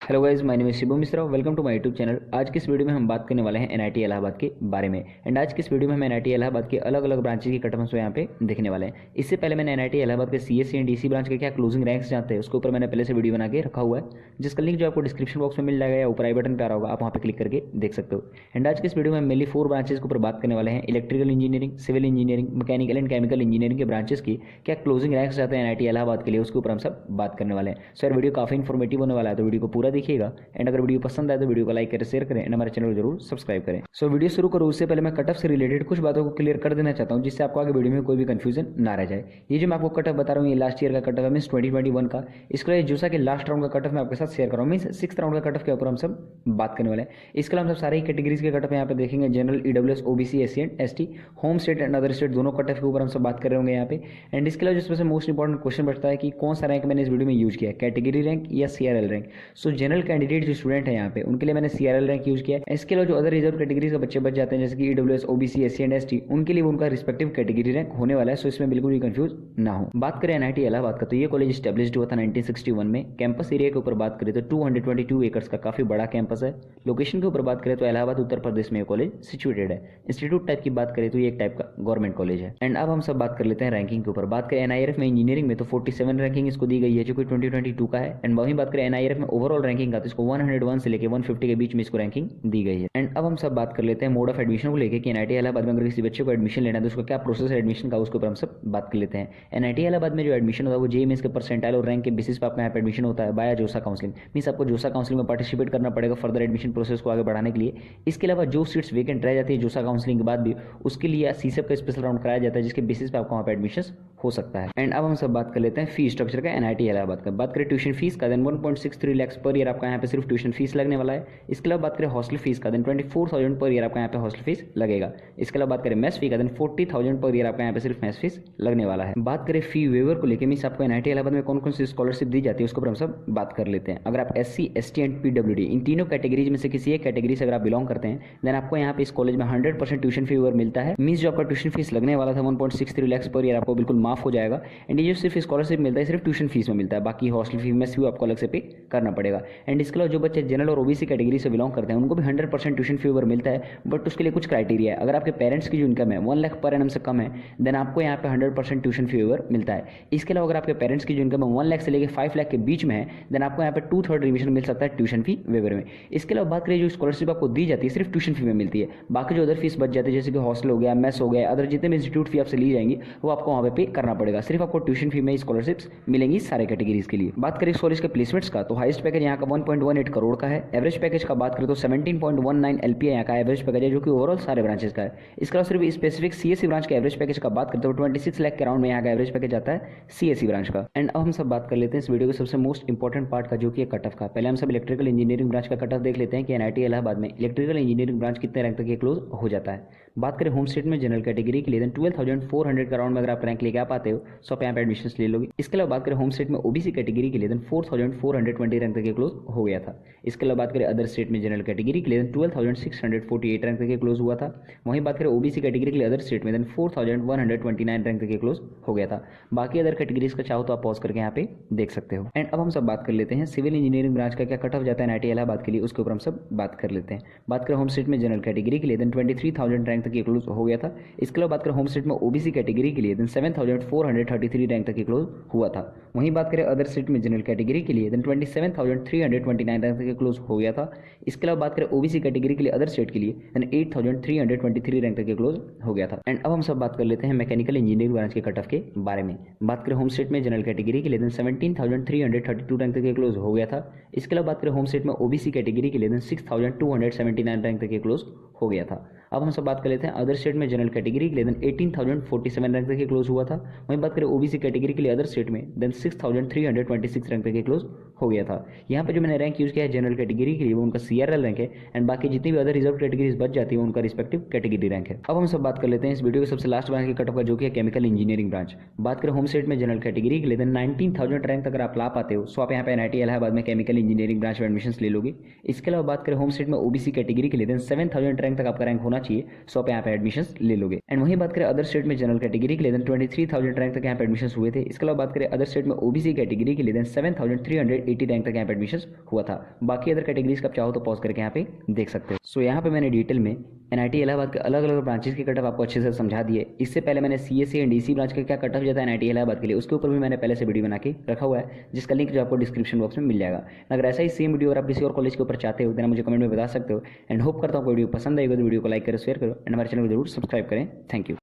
Hello guys, my name is Shibu Mishra. Welcome to my YouTube channel. आज की इस video में हम बात करने वाले हैं एनआईटी इलाहाबाद के बारे में। एंड आज की इस वीडियो में हम एनआईटी इलाहाबाद के अलग अलग ब्रांचेस की कट ऑफ्स यहाँ पे देखने वाले हैं। इससे पहले मैंने एनआईटी इलाहाबाद के सीएससी एंड डीसी ब्रांच के क्या क्लोजिंग रैंक्स जानते हैं उसके ऊपर मैंने पहले से वीडियो बना के रखा हुआ है, जिसका लिंक जो आपको डिस्क्रिप्शन बॉक्स में मिल जाएगा या ऊपर आई बटन पर आ रहा होगा, आप वहाँ पर क्लिक करके देख सकते हो। एंड आज की इस वीडियो में मेनली 4 ब्रांचेस के ऊपर बात करने वाले हैं। Electrical engineering, civil engineering, mechanical and chemical engineering के ब्रांचेस की क्या क्लोजिंग रैंक्स जाते हैं एनआईटी इलाहाबाद के लिए, उसके ऊपर हम सब बात करने वाले हैं। सर वीडियो काफी इन्फॉर्मेटिव होने वाला है, तो वीडियो को पूरा देखिएगा। एंड अगर वीडियो पसंद आए तो वीडियो को लाइक करें, शेयर करें एंड हमारे चैनल को जरूर सब्सक्राइब करें। सो वीडियो शुरू करूँ उससे पहले मैं कट ऑफ से रिलेटेड कुछ बातों को क्लियर कर देना चाहता हूँ, जिससे आपको आगे वीडियो में कोई भी कंफ्यूजन ना रह जाए। ये जो मैं आपको कट ऑफ बता रहा हूँ, ये लास्ट ईयर का कट ऑफ है, मींस 2021 का। इसके अलावा जूसा के लास्ट राउंड का कट ऑफ मैं आपके साथ शेयर कर रहा हूँ, मींस 6th राउंड का कट ऑफ के ऊपर हम सब बात करने वाले हैं। इसके अलावा हम सब सारे ही कैटेगरीज के कट ऑफ यहाँ पे देखेंगे। General, EWS, OBC, SC and ST, home state and other state, दोनों कट ऑफ के ऊपर हम सब बात कर रहे होंगे यहाँ पे। एंड इसके अलावा जिसमें से मोस्ट इंपॉर्टेंट क्वेश्चन बचता है कि कौन सा रैंक मैंने इस वीडियो में यूज किया है, कैटेगरी रैंक या सीआरएल रैंक। सो जनरल कैंडिडेट जो स्टूडेंट है यहाँ पे, उनके लिए मैंने सीआरएल रैंक यूज किया है। इसके अलावा जो अदर रिजर्व कैटेगरीज के बच्चे बच जाते हैं, जैसे कि EWS, OBC, SC and ST, उनके लिए उनका रिस्पेक्टिव कैटेगरी रैंक होने वाला है। सो इसमें बिल्कुल भी कंफ्यूज ना हो। बात करें एनआईटी इलाहाबाद का, तो ये कॉलेज स्टैब्लिश्ड हुआ था 1961 में। कैंपस एरिया के ऊपर बात करें तो 222 एकर्स का काफी बड़ा कैंपस है। लोकेशन के ऊपर बात करें तो इलाहाबाद उत्तर प्रदेश में ये कॉलेज सिचुएटेड है। इंस्टीट्यूट टाइप की बात करें तो ये एक टाइप का गवर्नमेंट कॉलेज है। एंड अब हम सब बात कर लेते हैं रैंकिंग के ऊपर। बात करें एनआईआरएफ में इंजीनियरिंग में तो 47 रैंकिंग इसको दी गई है, जो कि 2022 का है। एंड वहीं बात करें एनआईआरएफ में ओवरऑल रैंकिंग का, तो इसको 101 से लेकर 150 के बीच में इसको रैंकिंग दी गई है। एंड अब हम सब बात कर लेते हैं मोड ऑफ एडमिशन को लेकर कि एनआईटी इलाहाबाद में अगर किसी बच्चे को एडमिशन लेना है तो उसका क्या प्रोसेस है एडमिशन का, उसके ऊपर हम सब बात कर लेते हैं। एनआईटी इलाहाबाद में जो एडमिशन होता है वो जेईई मेंस के परसेंटाइल और रैंक के बेसिस पर आपका यहाँ पे एडमिशन होता है बाया जोसा काउंसलिंग। मींस आपको जोसा काउंसलिंग में पार्टिसिपेट करना पड़ेगा फर्दर एडमिशन प्रोसेस को आगे बढ़ाने के लिए। इसके अलावा जो सीट्स वेकेंट रह जाती है जोसा काउंसलिंग के बाद भी, उसके लिए सीसेप का स्पेशल राउंड कराया जाता है, जिसके बेसिस पे आपको वहाँ पे एडमिशन हो सकता है। एंड अब हम सब बात कर लेते हैं फी स्ट्रक्चर का एनआईटी इलाहाबाद का। बात करें ट्यूशन फीस का, देन 1.63 लाख पर ईयर आपका यहाँ पे सिर्फ ट्यूशन फीस लगने वाला है। इसके अलावा बात करें हॉस्टल फीस का, देन 24,000 पर ईयर आपका यहाँ पे हॉस्टल फीस लगेगा। इसके अलावा बात करें मेस फी का, देन 40,000 पर ईयर आपका यहाँ पे सिर्फ मेस फीस लगने वाला है। बात करें फी वेवर को लेकर, मींस आपको एनआईटी इलाहाबाद में कौन कौन सी स्कॉलरशिप दी जाती है उसके ऊपर हम सब बात कर लेते हैं। अगर आप एससी, एसटी एंड पीडब्ल्यूडी इन तीनों कैटेगरीज में से किसी एक कैटेगरी से अगर आप बिलोंग करते हैं, देन आपको यहाँ पे इस कॉलेज में 100% ट्यूशन फी वेवर मिलता है। मींस जो आपका ट्यूशन फीस लगने वाला था 1.63 लाख पर ईयर आपको बिल्कुल माफ हो जाएगा। एंड ये जो सिर्फ स्कॉलरशिप मिलता है सिर्फ ट्यूशन फीस में मिलता है, बाकी हॉस्टल फी में भी आपको अलग से पे करना पड़ेगा। एंड इसके अलावा जो बच्चे जनरल और ओबीसी कैटेगरी से बिलोंग करते हैं उनको भी 100% ट्यूशन फी वेवर मिलता है, बट उसके लिए कुछ क्राइटेरिया है। अगर आपके पेरेंट्स की जो इनकम है 1 लाख पर एनम से कम है, देन आपको यहाँ पे 100% ट्यूशन फी वेवर मिलता है। इसके अलावा अगर आपके पेरेंट्स की जो इनकम है 1 लाख से लेकर 5 लाख के बीच में है, देन आपको यहाँ पे 2/3 रिविजन मिल सकता है ट्यूशन फी वेवर में। इसके अलावा बात करें जो स्कॉलरशिप आपको दी जाती है सिर्फ ट्यूशन फी में मिलती है, बाकी जो अदर फीस बच जाती है जैसे कि हॉस्टल हो गया, मेस हो गया, अदर जितने भी इंस्टीट्यूट फी आपसे ली जाएंगी वो आपको वहाँ पे करना पड़ेगा। सिर्फ आपको ट्यूशन फी में स्कॉलरशिप्स मिलेंगी सारे कैटेगरीज के लिए। बात करें इस कॉलेज के प्लेसमेंट्स का, तो हाईएस्ट पैकेज यहाँ का 1.18 करोड़ का है। एवरेज पैकेज का बात करें तो 17.19 एलपीए यहाँ का एवरेज पैकेज है, जो कि ओवरऑल सारे ब्रांचेस का है। इसके अलावा सिर्फ स्पेसिफिक सीएससी ब्रांच के एवरेज पैकेज का बात करते हो 26 लाख के अराउंड में यहाँ का एवरेज पैकेज आता है सीएससी ब्रांच का। एंड अब हम सब बात कर लेते हैं इस वीडियो के सबसे मोस्ट इंपॉर्टेंट पार्ट का, जो कि कट ऑफ का। पहले हम सब इलेक्ट्रिकल इंजीनियरिंग ब्रांच का कट ऑफ देख लेते हैं कि एनआईटी इलाहाबाद में इलेक्ट्रिकल इंजीनियरिंग ब्रांच कितने रैंक तक ये क्लोज हो जाता है। बात करें होम स्टेट में जनरल कैटेगरी के लिए, देन 12,400 के अराउंड में अगर आप रैंक लेके आ पाते हो तो आप यहाँ पे एडमिशन ले लोगे। इसके अलावा बात करें होम स्टेट में ओबीसी कैटेगरी के लिए, देन 4,420 रैंक तक ये क्लोज हो गया था। इसके अलावा बात करें अदर स्टेट में जनरल कैटेगरी के लिए, देन 12,648 रैंक तक ये क्लोज हुआ था। वहीं बात करें ओबीसी कैटेगरी के लिए अदर स्टेट में, देन 4,129 रैंक तक ये क्लोज हो गया था। बाकी अदर कैटेगरीज का चाहो तो आप पॉज करके यहाँ पे देख सकते हो। एंड अब हम सब बात कर लेते हैं सिविल इंजीनियरिंग ब्रांच का क्या कट ऑफ जाता है एनआईटी इलाहाबाद के लिए, उसके ऊपर हम सब बात कर लेते हैं। बात करें होम स्टेट में जनरल कैटेगरी के लिए, देन 23,000 रैंक तक ये क्लोज हो गया था। इसके अलावा बात करें होम स्टेट में ओबीसी कैटेगरी के लिए, देन 7,433 रैंक तक ये क्लोज हुआ था। वहीं बात करें अदर स्टेट में जनरल कैटेगरी के लिए, देन 27,329 रैंक तक ये क्लोज हो गया था। इसके अलावा बात करें ओबीसी कैटेगरी के लिए अदर स्टेट के लिए, देन 8,323 रैंक तक ये क्लोज हो गया था। एंड अब हम सब बात कर लेते हैं मैकेनिकल इंजीनियरिंग ब्रांच के कट ऑफ के बारे में। बात करें होम स्टेट में जनरल कैटेगरी के लिए, देन 17,332 रैंक तक ये क्लोज हो गया था। इसके अलावा बात करें होम स्टेट में ओबीसी कैटेगरी के लिए, देन 6,279 रैंक तक ये क्लोज हो गया था। अब हम सब बात कर लेते हैं अदर स्टेट में जनरल कैटेगरी के लिए, देन 18,047 रैंक तक ये क्लोज हुआ था। वहीं बात करें ओबीसी कैटेगरी के लिए अदर स्टेट में, देन 6,326 रैंक तक ये क्लोज हो गया था। यहाँ पे जो मैंने रैंक यूज किया है जनरल कैटेगरी के लिए वो उनका सीआरएल रैंक है, एंड बाकी जितनी भी अदर रिजर्व कैटेगरीज बच जाती है उनका रिस्पेक्टिव कैटेगरी रैंक है। अब हम सब बात कर लेते हैं इस वीडियो के सबसे लास्ट ब्रांच की कट ऑफ का, जो कि केमिकल इंजीनियरिंग ब्रांच। बात करें होम स्टेट में जनरल कैटेगरी के लिए, देन 19,000 रैंक अगर आप ला पाते हो सो आप यहाँ पे एनआईटी इलाहाबाद में केमिकल इंजीनियरिंग ब्रांच में एडमिशन ले लोगे। इसके अलावा बात करें होम स्टेट में ओबीसी कैटेगरी के लिए, देन 7,000 रैंक तक आपका रैंक होना चाहिए सो आप यहाँ पे एडमिशन ले लोगे। एंड वहीं बात करें अदर स्टेट में जनरल कैटेगरी के लिए, देन 23,000 रैंक तक यहाँ पे एडमिशन हुए थे। इसके अलावा बात करें अदर स्टेट में ओबीसी कैटेगरी के लिए, देन 7,380 रैंक तक यहाँ पे एडमिशन सक्सेस हुआ था। बाकी अदर कैटेगरीज का आप चाहो तो पॉज करके यहाँ पे देख सकते हो। सो यहाँ पे मैंने डिटेल में एनआईटी इलाहाबाद के अलग अलग ब्रांचेस की कट ऑफ आपको अच्छे से समझा दिए। इससे पहले मैंने सीएससी एंड डीसी ब्रांच का क्या कट ऑफ जाता है एनआईटी इलाहाबाद के लिए, उसके ऊपर भी मैंने पहले से वीडियो बना के रखा हुआ है, जिसका लिंक जो आपको डिस्क्रिप्शन बॉक्स में मिल जाएगा। अगर ऐसा ही सेम वीडियो और आप किसी और कॉलेज के ऊपर चाहते हो देना मुझे कमेंट में बता सकते हो। एंड होप करता हूँ वीडियो पसंद आएगा तो वीडियो को लाइक करें, शेयर करो एंड हमारे चैनल को जरूर सब्सक्राइब करें। Thank you.